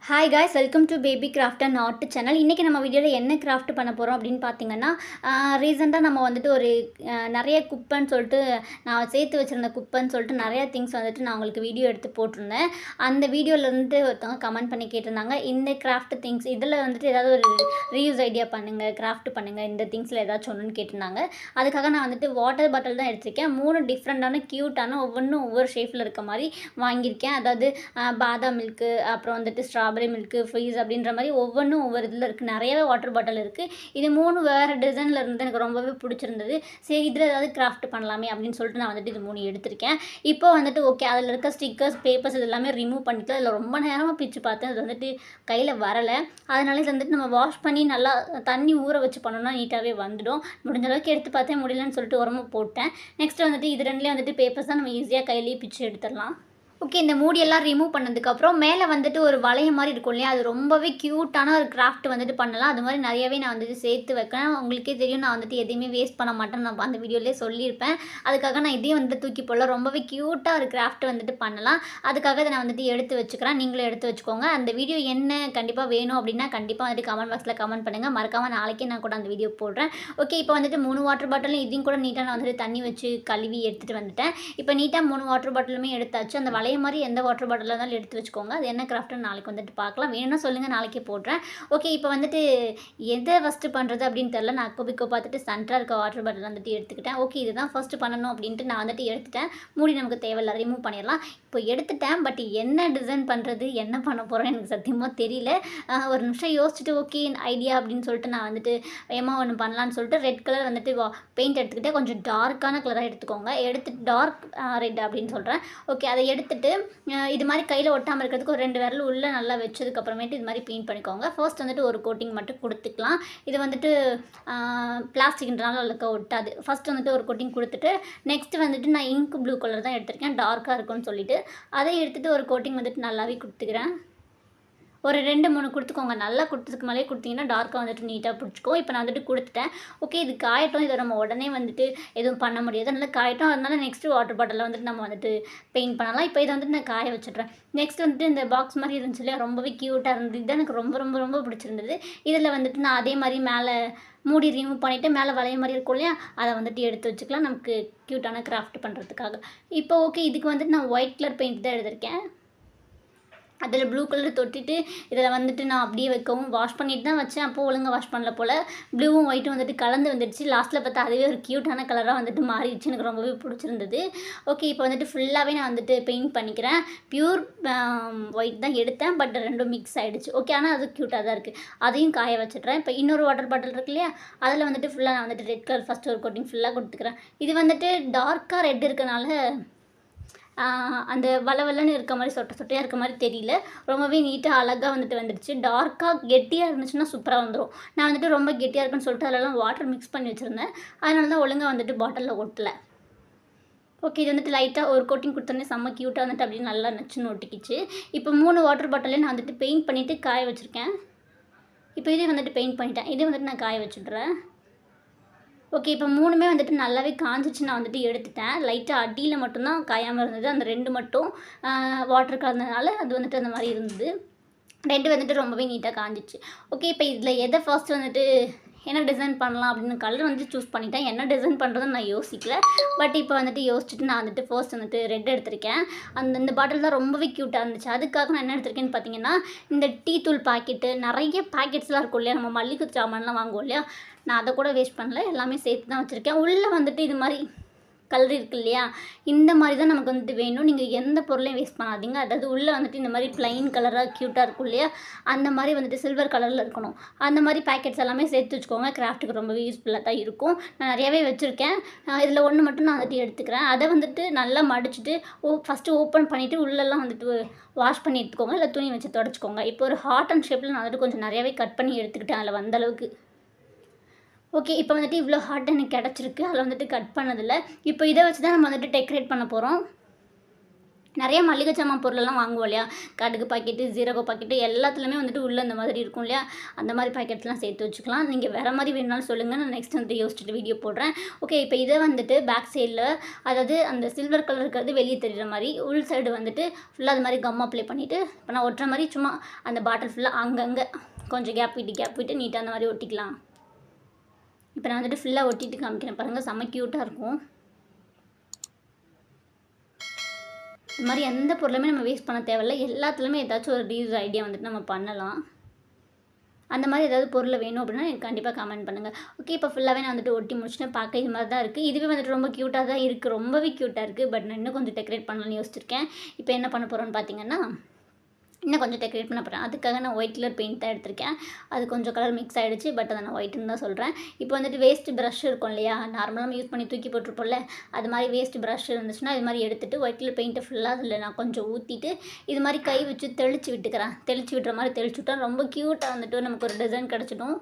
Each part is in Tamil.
Hi guys, welcome to baby craft and art channel. இன்றைக்கி நம்ம வீடியோவில் என்ன கிராஃப்ட் பண்ண போகிறோம் அப்படின்னு பார்த்தீங்கன்னா, ரீசெண்டாக நம்ம வந்துட்டு ஒரு நிறைய குப்பைன்னு சொல்லிட்டு நான் சேர்த்து வச்சுருந்த குப்பைன்னு சொல்லிட்டு நிறையா திங்ஸ் வந்துட்டு நான் உங்களுக்கு வீடியோ எடுத்து போட்டிருந்தேன். அந்த வீடியோவில் வந்துட்டு ஒருத்தவங்க கமெண்ட் பண்ணி கேட்டிருந்தாங்க, இந்த கிராஃப்ட் திங்ஸ் இதில் வந்துட்டு ஏதாவது ஒரு ரீயூஸ் ஐடியா பண்ணுங்கள், கிராஃப்ட் பண்ணுங்கள், இந்த திங்ஸில் ஏதாச்சும் ஒன்றுன்னு கேட்டிருந்தாங்க. அதுக்காக நான் வந்துட்டு வாட்டர் பாட்டில் தான் எடுத்திருக்கேன். 3 டிஃப்ரெண்ட்டான க்யூட்டான ஒவ்வொன்றும் ஒவ்வொரு ஷேப்பில் இருக்க மாதிரி வாங்கியிருக்கேன். அதாவது பாதாம் மில்க்கு, அப்புறம் வந்துட்டு ஸ்ட்ராபெரி மில்க்கு, ஃப்ரீஸ் அப்படின்ற மாதிரி ஒவ்வொன்றும் ஒவ்வொரு இதில் இருக்குது. நிறையவே வாட்டர் பாட்டில் இருக்குது. இது 3 வேறு டிசைனில் இருந்து எனக்கு ரொம்பவே பிடிச்சிருந்தது. சரி, இதில் ஏதாவது கிராஃப்ட் பண்ணலாமே அப்படின்னு சொல்லிட்டு நான் வந்துட்டு இது 3 எடுத்திருக்கேன். இப்போ வந்துட்டு ஓகே, அதில் இருக்க ஸ்டிக்கர்ஸ், பேப்பர்ஸ் இது எல்லாமே ரிமூவ் பண்ணிக்கலாம். இதில் ரொம்ப நேரமாக பிச்சு பார்த்தேன், அது வந்துட்டு கையில் வரலை. அதனால இது வந்துட்டு நம்ம வாஷ் பண்ணி நல்லா தண்ணி ஊற வச்சு பண்ணோம்னா நீட்டாகவே வந்துடும். முடிஞ்ச அளவுக்கு எடுத்து பார்த்தேன், முடியலன்னு சொல்லிட்டு உரமாக போட்டேன். நெக்ஸ்ட் வந்துட்டு இது ரெண்டுலேயும் வந்துட்டு பேப்பர்ஸ் தான் நம்ம ஈஸியாக கையிலேயே பிச்சு எடுத்துடலாம். ஓகே, இந்த மூடியெல்லாம் ரிமூவ் பண்ணதுக்கப்புறம் மேலே வந்துட்டு ஒரு வளைய மாதிரி இருக்கும் இல்லையா, அது ரொம்பவே க்யூட்டான ஒரு கிராஃப்ட் வந்துட்டு பண்ணலாம். அது மாதிரி நிறையவே நான் வந்துட்டு சேர்த்து வைக்கிறேன். உங்களுக்கே தெரியும், நான் வந்துட்டு எதையுமே வேஸ்ட் பண்ண மாட்டேன்னு நான் அந்த வீடியோலேயே சொல்லியிருப்பேன். அதுக்காக நான் இதையும் வந்துட்டு தூக்கி போடல. ரொம்பவே க்யூட்டாக ஒரு கிராஃப்ட் வந்துட்டு பண்ணலாம். அதுக்காக இதை நான் வந்துட்டு எடுத்து வச்சுக்கிறேன். நீங்களும் எடுத்து வச்சுக்கோங்க. அந்த வீடியோ என்ன கண்டிப்பாக வேணும் அப்படின்னா கண்டிப்பாக வந்துட்டு கமெண்ட் பாக்ஸில் கமெண்ட் பண்ணுங்கள். மறக்காமல் நாளைக்கே நான் கூட அந்த வீடியோ போடுறேன். ஓகே, இப்போ வந்துட்டு 3 வாட்டர் பாட்டிலும் இதையும் கூட நீட்டாக நான் வந்துட்டு தண்ணி வச்சு கழுவி எடுத்துகிட்டு வந்துட்டேன். இப்போ நீட்டாக 3 வாட்டர் பாட்டிலுமே எடுத்தாச்சு. அந்த அதே மாதிரி எந்த வாட்டர் பாட்டிலாக இருந்தாலும் எடுத்து வச்சுக்கோங்க. அது என்ன கிராஃப்ட்னு நாளைக்கு வந்துட்டு பார்க்கலாம். வேணும்னா சொல்லுங்கள், நாளைக்கே போடுறேன். ஓகே, இப்போ வந்துட்டு எதை ஃபஸ்ட்டு பண்ணுறது அப்படின்னு தெரில. நான் அக்கோபிக்கோ பார்த்துட்டு சென்டராக இருக்க வாட்டர் பாட்டில் வந்துட்டு எடுத்துக்கிட்டேன். ஓகே, இதுதான் ஃபஸ்ட்டு பண்ணணும் அப்படின்ட்டு நான் வந்துட்டு எடுத்துட்டேன். மூடி நமக்கு தேவையில்லை, ரிமூவ் பண்ணிடலாம். இப்போ எடுத்துட்டேன், பட் என்ன டிசைன் பண்ணுறது, என்ன பண்ண போகிறேன் எனக்கு சத்தியமாக தெரியல. ஒரு நிமிஷம் யோசிச்சுட்டு ஓகே ஐடியா அப்படின்னு சொல்லிட்டு நான் வந்துட்டு ஒன்று பண்ணலான்னு சொல்லிட்டு ரெட் கலர் வந்துட்டு பெயிண்ட் எடுத்துக்கிட்டேன். கொஞ்சம் டார்க்கான கலராக எடுத்துக்கோங்க. எடுத்துட்டு டார்க் ரெட் அப்படின்னு சொல்கிறேன். ஓகே, அதை எடுத்துகிட்டு இது மாதிரி கையில் ஒட்டாமல் இருக்கிறதுக்கு ஒரு 2 விரல் உள்ளே நல்லா வச்சதுக்கப்புறமேட்டு இது மாதிரி பெயிண்ட் பண்ணிக்கோங்க. ஃபர்ஸ்ட் வந்துட்டு ஒரு கோட்டிங் மட்டும் கொடுத்துக்கலாம். இது வந்துட்டு பிளாஸ்டிக்ன்றனால அதுக்கு ஒட்டாது. ஃபஸ்ட் வந்துட்டு ஒரு கோட்டிங் கொடுத்துட்டு நெக்ஸ்ட்டு வந்துட்டு நான் இங்க் ப்ளூ கலர் தான் எடுத்திருக்கேன், டார்க்காக இருக்கும்னு சொல்லிட்டு அதை எடுத்துகிட்டு ஒரு கோட்டிங் வந்துட்டு நல்லாவே கொடுத்துக்கிறேன். ஒரு 2, 3 கொடுத்துக்கோங்க. நல்லா கொடுத்ததுக்கு மேலே கொடுத்தீங்கன்னா டார்க்காக வந்துட்டு நீட்டாக பிடிச்சிக்கும். இப்போ நான் வந்துட்டு கொடுத்துட்டேன். ஓகே, இது காயட்டும். இதை நம்ம உடனே வந்துட்டு எதுவும் பண்ண முடியாது. நல்லா காயட்டும். அதனால நெக்ஸ்ட்டு வாட்டர் பாட்டிலில் வந்துட்டு நம்ம வந்துட்டு பெயிண்ட் பண்ணலாம். இப்போ இதை வந்துட்டு நான் காய வச்சுட்றேன். நெக்ஸ்ட் வந்துட்டு இந்த பாக்ஸ் மாதிரி இருந்துச்சு இல்லையா, ரொம்பவே க்யூட்டாக இருந்தது. இது எனக்கு ரொம்ப ரொம்ப ரொம்ப பிடிச்சிருந்தது. இதில் வந்துட்டு நான் அதே மாதிரி மேலே மூடி ரிமூவ் பண்ணிவிட்டு மேலே வளைய மாதிரி இருக்கும் இல்லையா, அதை வந்துட்டு எடுத்து வச்சுக்கலாம் நமக்கு க்யூட்டான கிராஃப்ட் பண்ணுறதுக்காக. இப்போ ஓகே, இதுக்கு வந்துட்டு நான் ஒயிட் கலர் பெயிண்ட் தான் எடுத்திருக்கேன். அதில் ப்ளூ கலர் தொட்டிட்டு இதில் வந்துட்டு நான் அப்படியே வைக்கவும் வாஷ் பண்ணிட்டு தான் வச்சேன். அப்போது ஒழுங்காக வாஷ் பண்ணல போல். ப்ளூவும் ஒயிட்டும் வந்துட்டு கலந்து வந்துடுச்சு. லாஸ்ட்டில் பார்த்தா அதுவே ஒரு க்யூட்டான கலராக வந்துட்டு மாறிடுச்சு. எனக்கு ரொம்பவே பிடிச்சிருந்தது. ஓகே, இப்போ வந்துட்டு ஃபுல்லாகவே நான் வந்துட்டு பெயிண்ட் பண்ணிக்கிறேன். பியூர் ஒயிட் தான் எடுத்தேன், பட் ரெண்டும் மிக்ஸ் ஆகிடுச்சு. ஓகே, ஆனால் அது க்யூட்டாக தான் இருக்குது. அதையும் காய வச்சுட்றேன். இப்போ இன்னொரு வாட்டர் பாட்டில் இருக்கு இல்லையா, அதில் வந்துட்டு ஃபுல்லாக நான் வந்துட்டு ரெட் கலர் ஃபஸ்ட்டு ஒரு கோட்டிங் ஃபுல்லாக கொடுத்துக்கிறேன். இது வந்துட்டு டார்க்காக ரெட் இருக்கனால அந்த வளவலன்னு இருக்க மாதிரி சொட்டையாக இருக்க மாதிரி தெரியல. ரொம்பவே நீட்டாக அழகாக வந்துட்டு வந்துடுச்சு. டார்க்காக கெட்டியாக இருந்துச்சுன்னா சூப்பராக வந்துடும். நான் வந்துட்டு ரொம்ப கெட்டியாக இருக்குன்னு சொல்லிட்டு அதிலலாம் வாட்டர் மிக்ஸ் பண்ணி வச்சுருந்தேன். அதனால தான் ஒழுங்காக வந்துட்டு பாட்டிலில் ஒட்டலை. ஓகே, இது வந்துட்டு லைட்டாக ஒரு கோட்டிங் கொடுத்தோன்னே செம்ம க்யூட்டாக வந்துட்டு அப்படியே நல்லா நச்சுன்னு ஒட்டிக்கிச்சு. இப்போ 3 வாட்டர் பாட்டிலையும் நான் வந்துட்டு பெயிண்ட் பண்ணிவிட்டு காய வச்சுருக்கேன். இப்போ இதே வந்துட்டு பெயிண்ட் பண்ணிட்டேன். இதே வந்துட்டு நான் காய வச்சுட்றேன். ஓகே, இப்போ 3மே வந்துட்டு நல்லாவே காஞ்சிச்சு. நான் வந்துட்டு எடுத்துட்டேன். லைட்டாக அடியில் மட்டும்தான் காயாமல் இருந்தது. அந்த 2 மட்டும் வாட்டர் கலந்ததுனால அது வந்துட்டு அந்த மாதிரி இருந்தது. 2 வந்துட்டு ரொம்பவே நீட்டாக காஞ்சிச்சு. ஓகே, இப்போ இதில் எதை ஃபர்ஸ்ட் வந்துட்டு என்ன டிசைன் பண்ணலாம் அப்படின்னு கலர் வந்துட்டு சூஸ் பண்ணிட்டேன். என்ன டிசைன் பண்ணுறதுன்னு நான் யோசிக்கல. பட் இப்போ வந்துட்டு யோசிச்சுட்டு நான் வந்துட்டு ஃபர்ஸ்ட் வந்துட்டு ரெட் எடுத்திருக்கேன். இந்த பாட்டில் தான் ரொம்பவே க்யூட்டாக இருந்துச்சு. அதுக்காக நான் என்ன எடுத்திருக்கேன்னு பார்த்தீங்கன்னா, இந்த டீ தூள் பாக்கெட்டு, நிறைய பாக்கெட்ஸ்லாம் இருக்கும் இல்லையா, நம்ம மல்லிகை சாமான்லாம் வாங்குவோம் இல்லையா, நான் அதை கூட வேஸ்ட் பண்ணல. எல்லாமே சேர்த்து தான் வச்சுருக்கேன். உள்ளே வந்துட்டு இது மாதிரி கலர் இருக்கு இல்லையா, இந்த மாதிரி தான் நமக்கு வந்துட்டு வேணும். நீங்கள் எந்த பொருளையும் வேஸ்ட் பண்ணாதீங்க. அதாவது உள்ளே வந்துட்டு இந்த மாதிரி ப்ளைன் கலராக க்யூட்டாக இருக்கும் இல்லையா, அந்த மாதிரி வந்துட்டு சில்வர் கலரில் இருக்கணும். அந்த மாதிரி பேக்கெட்ஸ் எல்லாமே சேர்த்து வச்சுக்கோங்க. கிராஃப்ட்டுக்கு ரொம்பவே யூஸ்ஃபுல்லாக தான் இருக்கும். நான் நிறையவே வச்சுருக்கேன். இதில் ஒன்று மட்டும் நான் வந்துட்டு எடுத்துக்கிறேன். அதை வந்துட்டு நல்லா மடிச்சுட்டு ஃபஸ்ட்டு ஓப்பன் பண்ணிவிட்டு உள்ளெல்லாம் வந்துட்டு வாஷ் பண்ணி எடுத்துக்கோங்க. இல்லை துணி வச்சு தொடச்சிக்கோங்க. இப்போ ஒரு ஹார்ட் அண்ட் ஷேப்பில் நான் வந்துட்டு கொஞ்சம் நிறையவே கட் பண்ணி எடுத்துக்கிட்டேன் அதில் வந்தளவுக்கு. ஓகே, இப்போ வந்துட்டு இவ்வளோ ஹார்ட் எனக்கு கிடச்சிருக்கு. அதில் வந்துட்டு கட் பண்ணதில்லை. இப்போ இதை வச்சு தான் நம்ம வந்துட்டு டெக்கரேட் பண்ண போகிறோம். நிறைய மளிகை சாமான் பொருளெல்லாம் வாங்குவோம் இல்லையா, கடுகு பாக்கெட்டு, ஜீரக பாக்கெட்டு எல்லாத்துலேயுமே வந்துட்டு உள்ளே இந்த மாதிரி இருக்கும் இல்லையா, அந்த மாதிரி பாக்கெட்ஸ்லாம் சேர்த்து வச்சுக்கலாம். நீங்கள் வேறு மாதிரி வேணுனாலும் சொல்லுங்கள், நான் நெக்ஸ்ட் வந்து யோசிச்சுட்டு வீடியோ போடுறேன். ஓகே, இப்போ இதை வந்துட்டு பேக் சைடில், அதாவது அந்த சில்வர் கலர் இருக்கிறது வெளியே தெரிகிற மாதிரி, உள் சைடு வந்துட்டு ஃபுல்லாக அது மாதிரி கம் அப்ளை பண்ணிவிட்டு, இப்போ நான் ஒட்டுற மாதிரி சும்மா அந்த பாட்டில் ஃபுல்லாக அங்கங்கே கொஞ்சம் கேப் விட்டு நீட்டாக அந்த மாதிரி ஒட்டிக்கலாம். இப்போ நான் வந்துட்டு ஃபுல்லாக ஒட்டிட்டு காமிக்கிறேன் பாருங்கள், செம்ம க்யூட்டாக இருக்கும். இது மாதிரி எந்த பொருளுமே நம்ம வேஸ்ட் பண்ண தேவையில்லை, எல்லாத்துலேயுமே ஏதாச்சும் ஒரு ரீயூஸ் ஐடியா வந்துட்டு நம்ம பண்ணலாம். அந்த மாதிரி ஏதாவது பொருள் வேணும் அப்படின்னா எனக்கு கண்டிப்பாக கமெண்ட் பண்ணுங்கள். ஓகே, இப்போ ஃபுல்லாகவே நான் வந்துட்டு ஒட்டி முடிச்சுட்டு பார்க்க இது மாதிரி தான் இருக்குது. இதுவே வந்துட்டு ரொம்ப க்யூட்டாக தான் இருக்குது, ரொம்பவே க்யூட்டாக இருக்குது. பட் நான் இன்னும் கொஞ்சம் டெக்கரேட் பண்ணலாம்னு யோசிச்சிருக்கேன். இப்போ என்ன பண்ண போகிறோன்னு பார்த்தீங்கன்னா, இன்னும் கொஞ்சம் டெக்கரேட் பண்ண போகிறேன். அதுக்காக நான் ஒயிட் கலர் பெயிண்ட் தான் எடுத்திருக்கேன். அது கொஞ்சம் கலர் மிக்ஸ் ஆகிடுச்சு, பட் அதை நான் ஒயிட்டுன்னு தான் சொல்கிறேன். இப்போ வந்துட்டு வேஸ்ட் ப்ரஷ் இருக்கும் இல்லையா, நார்மலாக நம்ம யூஸ் பண்ணி தூக்கி போட்டிருப்போம்ல, அது மாதிரி வேஸ்ட் ப்ரஷ் இருந்துச்சுன்னா இது மாதிரி எடுத்துகிட்டு ஒயிட் கலர் பெயிண்ட்டை ஃபுல்லாக அதில் நான் கொஞ்சம் ஊற்றிட்டு இது மாதிரி கை வச்சு தெளித்து விட்டுக்கிறேன். தெளித்து விட்டுற மாதிரி தெளிச்சு விட்டா ரொம்ப க்யூட்டாக வந்துட்டு நமக்கு ஒரு டிசைன் கிடச்சிடும்.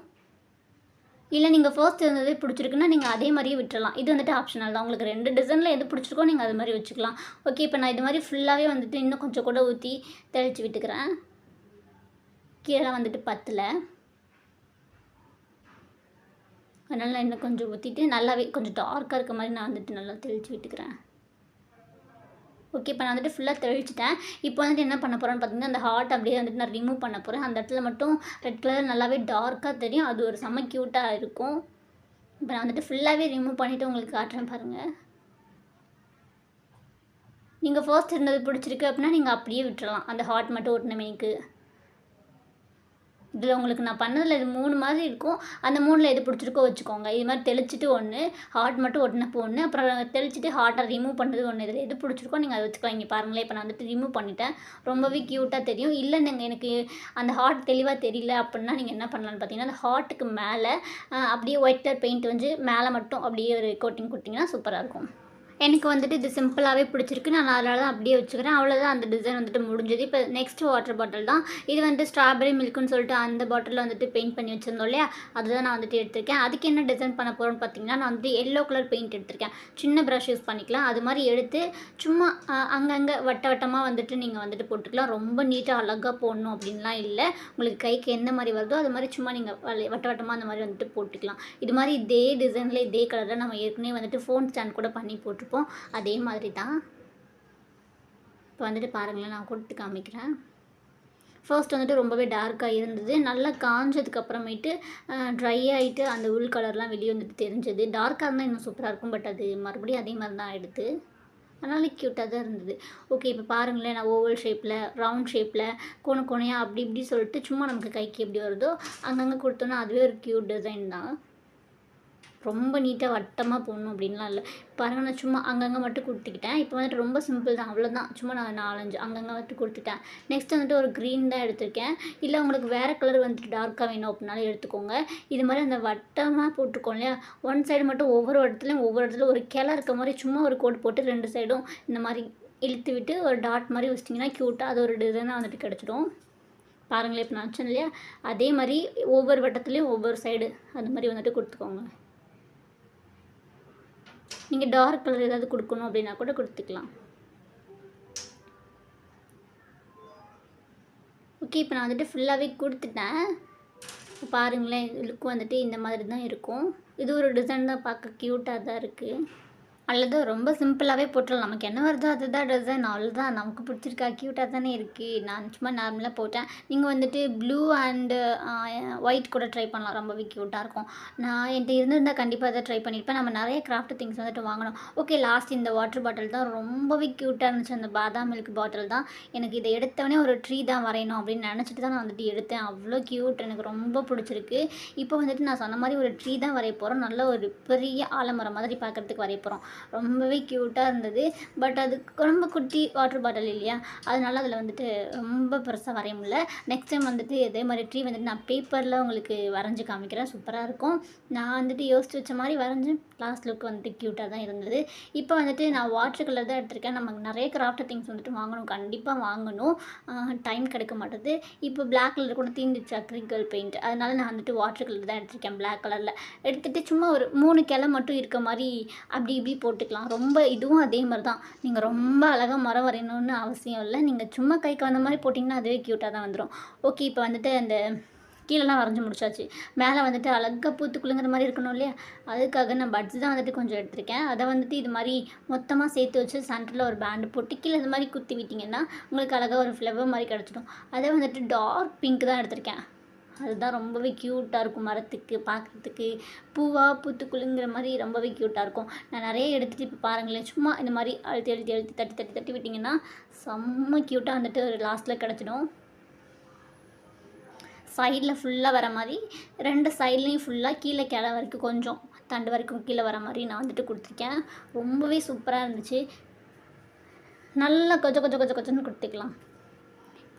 இல்லை நீங்கள் ஃபர்ஸ்ட் இருந்ததே பிடிச்சிருக்குன்னா நீங்கள் அதே மாதிரியே விட்டுறலாம். இது வந்துட்டு ஆப்ஷனல் தான், உங்களுக்கு 2 டிசைனில் எது பிடிச்சிருக்கோ நீங்கள் அது மாதிரி வச்சுக்கலாம். ஓகே, இப்போ நான் இது மாதிரி ஃபுல்லாகவே வந்துட்டு இன்னும் கொஞ்சம் கூட ஊற்றி தெளித்து விட்டுக்கிறேன். கீழே வந்துட்டு பத்தல, அதனால் நான் இன்னும் கொஞ்சம் ஊற்றிட்டு நல்லாவே கொஞ்சம் டார்க்காக இருக்க மாதிரி நான் வந்துட்டு நல்லா தெளித்து விட்டுக்கிறேன். ஓகே, இப்போ நான் வந்துட்டு ஃபுல்லாக தெளிச்சிட்டேன். இப்போ வந்துட்டு என்ன பண்ண போகிறேன்னு பார்த்தீங்கன்னா, அந்த ஹார்ட் அப்படியே வந்துட்டு நான் ரிமூவ் பண்ண போகிறேன். அந்த இடத்துல மட்டும் ரெட் கலர் நல்லாவே டார்க்காக தெரியும், அது ஒரு செம்ம க்யூட்டாக இருக்கும். இப்போ நான் வந்துட்டு ஃபுல்லாகவே ரிமூவ் பண்ணிவிட்டு உங்களுக்கு காட்டுறேன் பாருங்கள். நீங்கள் ஃபர்ஸ்ட் இருந்தது பிடிச்சிருக்கு அப்படின்னா நீங்கள் அப்படியே விட்டுறலாம், அந்த ஹார்ட் மட்டும் ஒட்டினமேக்கு. இதில் உங்களுக்கு நான் பண்ணதில் இது 3 மாதிரி இருக்கும், அந்த 3ல் எது பிடிச்சிருக்கோ வச்சுக்கோங்க. இது மாதிரி தெளிச்சிட்டு ஒன்று, ஹார்ட் மட்டும் ஒட்டினப்போ ஒன்று, அப்புறம் தெளிச்சிட்டு ஹார்ட்டை ரிமூவ் பண்ணுறது ஒன்று. இதில் எது பிடிச்சிருக்கோ நீங்கள் அதை வச்சுக்கலாம். இங்கே பாருங்களேன், இப்போ நான் வந்துட்டு ரிமூவ் பண்ணிட்டேன், ரொம்பவே க்யூட்டாக தெரியும். இல்லை நீங்கள் எனக்கு அந்த ஹார்ட் தெளிவாக தெரியல அப்படின்னா நீங்கள் என்ன பண்ணலான்னு பார்த்தீங்கன்னா, அந்த ஹார்ட்டுக்கு மேலே அப்படியே ஒயிட் கலர் பெயிண்ட் வந்து மேலே மட்டும் அப்படியே ஒரு கோட்டிங் கொடுத்தீங்கன்னா சூப்பராக இருக்கும். எனக்கு வந்துட்டு இது சிம்பிளாகவே பிடிச்சிருக்கு, நான் அதனால தான் அப்படியே வச்சுக்கிறேன். அவ்வளோதான், அந்த டிசைன் வந்துட்டு முடிஞ்சது. இப்போ நெக்ஸ்ட் வாட்டர் பாட்டில் தான். இது வந்துட்டு ஸ்ட்ராபெரி மில்க்குன்னு சொல்லிட்டு அந்த பாட்டிலில் வந்துட்டு பெயிண்ட் பண்ணி வச்சுருந்தோம் இல்லையா, அதுதான் நான் வந்துட்டு எடுத்திருக்கேன். அதுக்கு என்ன டிசைன் பண்ண போகிறோன்னு பார்த்தீங்கன்னா, நான் வந்துட்டு எல்லோ கலர் பெயிண்ட் எடுத்திருக்கேன். சின்ன ப்ரஷ் யூஸ் பண்ணிக்கலாம். அது மாதிரி எடுத்து சும்மா அங்கங்கே வட்டமாக வந்துட்டு நீங்கள் வந்துட்டு போட்டுக்கலாம். ரொம்ப நீட்டாக அழகாக போடணும் அப்படின்லாம் இல்லை, உங்களுக்கு கைக்கு எந்த மாதிரி வருதோ அது மாதிரி சும்மா நீங்கள் வட்டமாக அந்த மாதிரி வந்துட்டு போட்டுக்கலாம். இது மாதிரி இதே டிசைனில் இதே கலரில் நம்ம ஏற்கனவே வந்துட்டு ஃபோன் ஸ்டாண்ட் கூட பண்ணி போட்டு அதே மாதிரி தான். இப்போ வந்துட்டு பாருங்களேன், நான் கொடுத்து காமிக்கிறேன். ஃபர்ஸ்ட் வந்துட்டு ரொம்பவே டார்க்காக இருந்தது, நல்லா காஞ்சதுக்கு அப்புறமேட்டு ட்ரை ஆகிட்டு அந்த உள் கலர்லாம் வெளியே வந்துட்டு தெரிஞ்சது. டார்க்காக இருந்தால் இன்னும் சூப்பராக இருக்கும், பட் அது மறுபடியும் அதே மாதிரி தான் ஆகிடுது, அதனால க்யூட்டாக தான் இருந்தது. ஓகே, இப்போ பாருங்களேன், நான் ஓவல் ஷேப்பில், ரவுண்ட் ஷேப்பில், கோணையாக அப்படி இப்படி சொல்லிட்டு சும்மா நமக்கு கைக்கு எப்படி வருதோ அங்கங்கே கொடுத்தோன்னா அதுவே ஒரு க்யூட் டிசைன் தான். ரொம்ப நீட்டாக வட்டமாக போடணும் அப்படின்லாம் இல்லை. பாருங்கள், நான் சும்மா அங்கங்கே மட்டும் கொடுத்துக்கிட்டேன். இப்போ வந்துட்டு ரொம்ப சிம்பிள் தான், அவ்வளோதான். சும்மா நான் 4-5 அங்கங்கே வந்துட்டு கொடுத்துட்டேன். நெக்ஸ்ட் வந்துட்டு ஒரு க்ரீன் தான் எடுத்திருக்கேன். இல்லை உங்களுக்கு வேறு கலர் வந்துட்டு டார்க்காக வேணும் அப்படின்னாலும் எடுத்துக்கோங்க. இது மாதிரி அந்த வட்டமாக போட்டிருக்கோம் இல்லையா, ஒன் சைடு மட்டும் ஒவ்வொரு இடத்துல ஒரு கிளை இருக்க மாதிரி சும்மா ஒரு கோடு போட்டு 2 சைடும் இந்த மாதிரி இழுத்து விட்டு ஒரு டாட் மாதிரி வச்சிட்டிங்கன்னா க்யூட்டாக அது ஒரு டிசைனாக வந்துட்டு கிடச்சிடும். பாருங்களேன், இப்போ நான் வச்சேன் இல்லையா, அதே மாதிரி ஒவ்வொரு வட்டத்துலேயும் ஒவ்வொரு சைடு அது மாதிரி வந்துட்டு கொடுத்துக்கோங்க. நீங்கள் டார்க் கலர் ஏதாவது கொடுக்கணும் அப்படின்னா கூட கொடுத்துக்கலாம். ஓகே, இப்போ நான் வந்துட்டு ஃபுல்லாகவே கொடுத்துட்டேன். பாருங்களேன், லுக் வந்துட்டு இந்த மாதிரி தான் இருக்கும். இது ஒரு டிசைன் தான், பார்க்க க்யூட்டாக தான் இருக்குது. அல்லது ரொம்ப சிம்பிளாகவே போட்டுடலாம், நமக்கு என்ன வருதோ அதுதான் டிசைன், அவ்வளோதான். நமக்கு பிடிச்சிருக்கா, க்யூட்டாக தானே இருக்குது. நான் சும்மா நார்மலாக போட்டேன். நீங்கள் வந்துட்டு ப்ளூ அண்டு ஒயிட் கூட ட்ரை பண்ணலாம், ரொம்பவே க்யூட்டாக இருக்கும். நான் என்கிட்ட இருந்திருந்தால் கண்டிப்பாக அதை ட்ரை பண்ணியிருப்பேன். நம்ம நிறைய கிராஃப்ட் திங்ஸ் வந்துட்டு வாங்கணும். ஓகே, லாஸ்ட் இந்த வாட்டர் பாட்டில் தான் ரொம்பவே க்யூட்டாக இருந்துச்சு. அந்த பாதாம் மில்க் பாட்டில் தான். எனக்கு இதை எடுத்தவொடனே ஒரு ட்ரீ தான் வரையணும் அப்படின்னு நினச்சிட்டு தான் நான் வந்துட்டு எடுத்தேன். அவ்வளோ க்யூட், எனக்கு ரொம்ப பிடிச்சிருக்கு. இப்போ வந்துட்டு நான் சொன்ன மாதிரி ஒரு ட்ரீ தான் வரைய போகிறோம். நல்ல ஒரு பெரிய ஆலமரம் மாதிரி பார்க்குறதுக்கு வரைய போகிறோம். ரொம்பவே க்யூட்டாக இருந்தது. பட் அது ரொம்ப குட்டி வாட்டர் பாட்டில் இல்லையா, அதனால அதில் வந்துட்டு ரொம்ப பெருசாக வரைய முடியல. நெக்ஸ்ட் டைம் வந்துட்டு இதே மாதிரி ட்ரீ வந்துட்டு நான் பேப்பரில் உங்களுக்கு வரைஞ்சி காமிக்கிறேன், சூப்பராக இருக்கும். நான் வந்துட்டு யோசிச்சு வச்ச மாதிரி வரைஞ்சி லாஸ்ட் லுக் வந்துட்டு க்யூட்டாக தான் இருந்தது. இப்போ வந்துட்டு நான் வாட்டர் கலர் தான் எடுத்திருக்கேன். நமக்கு நிறைய கிராஃப்ட் திங்ஸ் வந்துட்டு வாங்கணும், கண்டிப்பாக வாங்கணும், டைம் கிடைக்க மாட்டேது. இப்போ பிளாக் கலர் கூட தீந்துச்சு அக்ரிகல் பெயிண்ட், அதனால நான் வந்துட்டு வாட்டர் கலர் தான் எடுத்திருக்கேன். பிளாக் கலரில் எடுத்துகிட்டு சும்மா ஒரு 3 கிளை மட்டும் இருக்க மாதிரி அப்படி இப்படி போட்டுக்கலாம். ரொம்ப இதுவும் அதே மாதிரி தான். நீங்கள் ரொம்ப அழகாக மரம் வரையணும்னு அவசியம் இல்லை. நீங்கள் சும்மா கைக்கு வந்த மாதிரி போட்டிங்கன்னா அதுவே க்யூட்டாக தான் வந்துடும். ஓகே, இப்போ வந்துட்டு அந்த கீழெல்லாம் வரைஞ்சி முடிச்சாச்சு. மேலே வந்துட்டு அழகாக பூத்துக்குளுங்கிற மாதிரி இருக்கணும் இல்லையா? அதுக்காக நான் பட்ஸ் தான் வந்துட்டு கொஞ்சம் எடுத்திருக்கேன். அதை வந்துட்டு இது மாதிரி மொத்தமாக சேர்த்து வச்சு சென்டரில் ஒரு பேண்டு போட்டு கீழே இது மாதிரி குத்தி விட்டிங்கன்னா உங்களுக்கு அழகாக ஒரு ஃப்ளவர் மாதிரி கிடச்சிடும். அதை வந்துட்டு டார்க் பிங்க் தான் எடுத்திருக்கேன். அதுதான் ரொம்பவே க்யூட்டாக இருக்கும். மரத்துக்கு பார்க்குறதுக்கு பூவாக பூத்துக்குளுங்கிற மாதிரி ரொம்பவே க்யூட்டாக இருக்கும். நான் நிறைய எடுத்துகிட்டு இப்போ பாருங்களேன், சும்மா இந்த மாதிரி அழுத்தி அழுத்தி அழுத்தி தட்டி தட்டி தட்டி விட்டிங்கன்னா செம்ம க்யூட்டாக வந்துட்டு ஒரு லாஸ்ட்டில் கிடச்சிடும். சைடில் ஃபுல்லாக வர மாதிரி 2 சைட்லேயும் ஃபுல்லாக கீழே கிளை வரைக்கும் கொஞ்சம் தண்டு வரைக்கும் கீழே வர மாதிரி நான் வந்துட்டு கொடுத்துருக்கேன். ரொம்பவே சூப்பராக இருந்துச்சு. நல்லா கொச்சன்னு கொடுத்துக்கலாம்.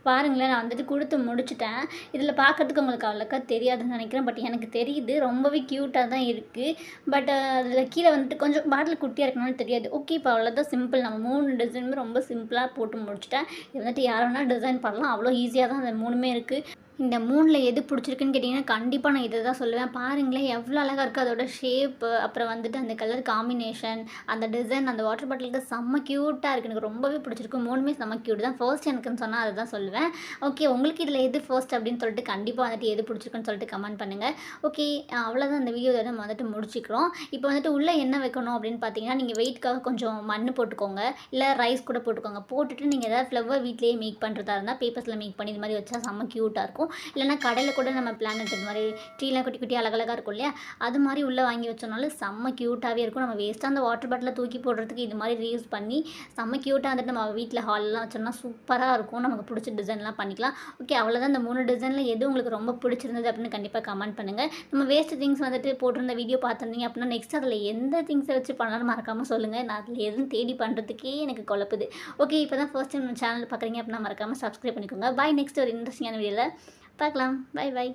பாருங்களேன், நான் வந்துட்டு கொடுத்து முடிச்சுட்டேன். இதில் பார்க்குறதுக்கு உங்களுக்கு அவ்வளோக்கா தெரியாதுன்னு நினைக்கிறேன். பட் எனக்கு தெரியுது, ரொம்பவே க்யூட்டாக தான் இருக்குது. பட் அதில் கீழே வந்துட்டு கொஞ்சம் பாட்டில் குட்டியாக இருக்கனாலும் தெரியாது. ஓகே, இப்போ அவ்வளோதான் சிம்பிள். நம்ம 3 டிசைனுமே ரொம்ப சிம்பிளாக போட்டு முடிச்சுட்டேன். இது வந்துட்டு யார் வேணால் டிசைன் பண்ணலாம். அவ்வளோ ஈஸியாக தான் அந்த 3மே இருக்குது. இந்த 3ல் எது பிடிச்சிருக்குன்னு கேட்டிங்கன்னா கண்டிப்பாக நான் இதை தான் சொல்லுவேன். பாருங்களேன் எவ்வளோ அழகாக இருக்குது. அதோட ஷேப்பு, அப்புறம் வந்துட்டு அந்த கலர் காம்பினேஷன், அந்த டிசைன், அந்த வாட்டர் பாட்டிலுக்கு செம்ம க்யூட்டாக இருக்குது. எனக்கு ரொம்பவே பிடிச்சிருக்கு. 3மே செம்ம க்யூட் தான். ஃபர்ஸ்ட் எனக்குன்னு சொன்னால் அதை தான் சொல்லுவேன். ஓகே, உங்களுக்கு இதில் எது ஃபர்ஸ்ட் அப்படின்னு சொல்லிட்டு கண்டிப்பாக வந்துட்டு எது பிடிச்சிருக்குன்னு சொல்லிட்டு கமெண்ட் பண்ணுங்கள். ஓகே, அவ்வளோதான் இந்த வீடியோ நம்ம வந்துட்டு முடிச்சிக்கிறோம். இப்போ வந்துட்டு உள்ளே என்ன வைக்கணும் அப்படின்னு பார்த்தீங்கன்னா, நீங்கள் வெயிட்காக கொஞ்சம் மண் போட்டுக்கோங்க, இல்லை ரைஸ் கூட போட்டுக்கோங்க. போட்டுட்டு நீங்கள் ஏதாவது ஃப்ளவர் வீட்லேயே மேக் பண்ணுறதா இருந்தால் பேப்பர்ஸில் மேக் பண்ணி இது மாதிரி வச்சா செம்ம க்யூட்டாக இருக்கும். இல்லைனா கடையில் கூட நம்ம பிளானட் இது மாதிரி ட்ரீலாம் குட்டி குட்டி அழகழகாக இருக்கும் இல்லையா? அது மாதிரி உள்ளே வாங்கி வச்சோம்னாலும் செம்ம க்யூட்டாகவே இருக்கும். நம்ம வேஸ்ட்டாக அந்த வாட்டர் பாட்டிலை தூக்கி போடுறதுக்கு இது மாதிரி ரீயூஸ் பண்ணி செம்ம க்யூட்டாக வந்துட்டு நம்ம வீட்டில் ஹாலெலாம் வச்சோம்னா சூப்பராக இருக்கும். நமக்கு பிடிச்ச டிசைன்லாம் பண்ணிக்கலாம். ஓகே, அவ்வளோதான். இந்த 3 டிசைனில் எது உங்களுக்கு ரொம்ப பிடிச்சிருந்தது அப்படின்னு கண்டிப்பாக கமெண்ட் பண்ணுங்கள். நம்ம வேஸ்ட் திங்ஸ் வந்துட்டு போட்டிருந்த வீடியோ பார்த்துருந்தீங்க அப்படின்னா நெக்ஸ்ட் அதில் எந்த திங்ஸை வச்சு பண்ணாலும் மறக்காமல் சொல்லுங்கள். நான் அதில் எதுவும் தேடி பண்ணுறதுக்கே எனக்கு குழப்புது. ஓகே, இப்போ தான் ஃபர்ஸ்ட் டைம் நம்ம சேனல் பார்க்குறீங்க அப்படின்னா மறக்காமல் சப்ஸ்கிரைப் பண்ணிக்கோங்க. பாய். நெக்ஸ்ட் ஒரு இன்ட்ரெஸ்டிங்கான வீடியோவில் பார்க்கலாம். பை.